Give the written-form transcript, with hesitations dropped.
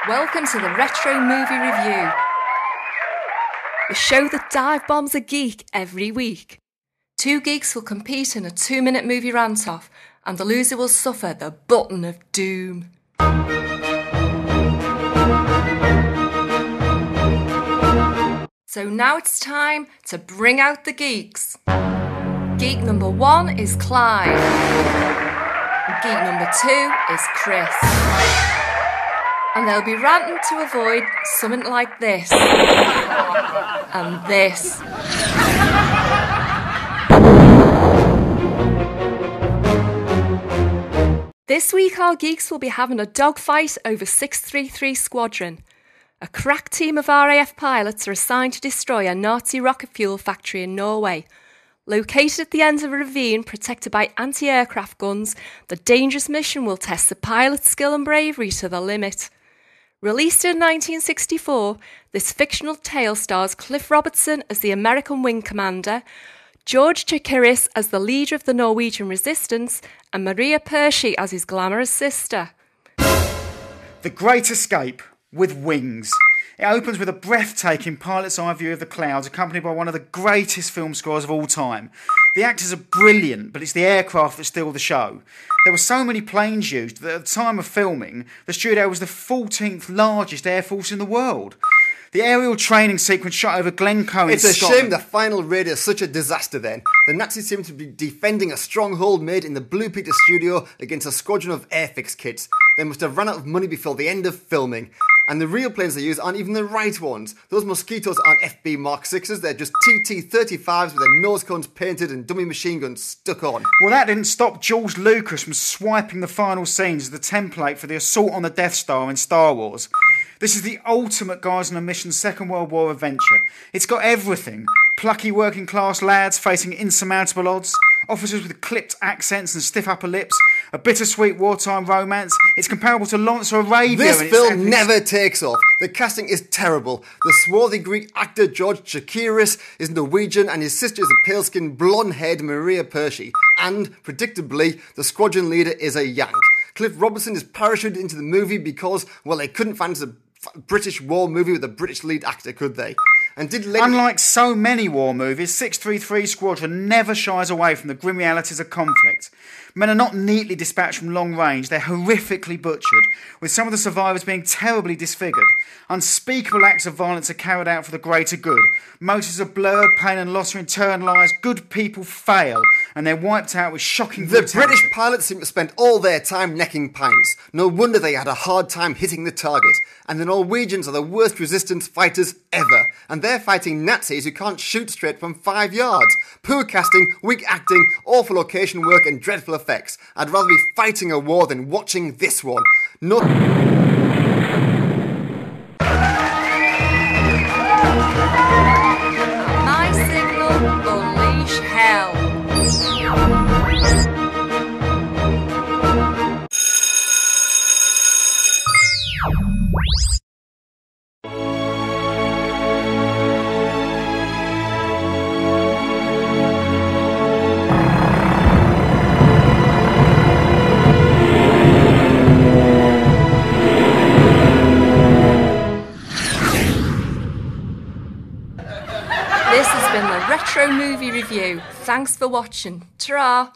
Welcome to the Retro Movie Review, the show that dive bombs a geek every week. Two geeks will compete in a 2-minute movie rant-off, and the loser will suffer the button of doom. So now it's time to bring out the geeks. Geek number 1 is Clive. And geek number 2 is Chris. And they'll be ranting to avoid something like this. And this. This week our geeks will be having a dogfight over 633 Squadron. A crack team of RAF pilots are assigned to destroy a Nazi rocket fuel factory in Norway. Located at the end of a ravine protected by anti-aircraft guns, the dangerous mission will test the pilot's skill and bravery to the limit. Released in 1964, this fictional tale stars Cliff Robertson as the American wing commander, George Chakiris as the leader of the Norwegian resistance, and Maria Pershy as his glamorous sister. The Great Escape with wings. It opens with a breathtaking pilot's eye view of the clouds, accompanied by one of the greatest film scores of all time. The actors are brilliant, but it's the aircraft that steal the show. There were so many planes used that at the time of filming, the studio was the 14th largest air force in the world. The aerial training sequence shot over Glencoe in Scotland. It's a shame the final raid is such a disaster then. The Nazis seem to be defending a stronghold made in the Blue Peter studio against a squadron of Airfix kits. They must have run out of money before the end of filming. And the real planes they use aren't even the right ones. Those Mosquitoes aren't FB Mark 6s, they're just TT-35s with their nose cones painted and dummy machine guns stuck on. Well, that didn't stop George Lucas from swiping the final scenes as the template for the assault on the Death Star in Star Wars. This is the ultimate guys on a mission Second World War adventure. It's got everything. Plucky working class lads facing insurmountable odds, officers with clipped accents and stiff upper lips, a bittersweet wartime romance. It's comparable to Lawrence of Arabia. This film never takes off. The casting is terrible. The swarthy Greek actor George Chakiris is Norwegian and his sister is a pale-skinned blonde-haired Maria Pershy. And, predictably, the squadron leader is a Yank. Cliff Robertson is parachuted into the movie because, well, they couldn't find a British war movie with a British lead actor, could they? And unlike so many war movies, 633 Squadron never shies away from the grim realities of conflict. Men are not neatly dispatched from long range, they're horrifically butchered, with some of the survivors being terribly disfigured. Unspeakable acts of violence are carried out for the greater good. Motives are blurred, pain and loss are internalised, good people fail, and they're wiped out with shocking brutality. The British pilots seem to spend all their time necking pints. No wonder they had a hard time hitting the target. And the Norwegians are the worst resistance fighters ever. And they're fighting Nazis who can't shoot straight from 5 yards. Poor casting, weak acting, awful location work and dreadful effects. I'd rather be fighting a war than watching this one. No. My signal, unleash hell. This has been the Retro Movie Review. Thanks for watching. Ta-ra!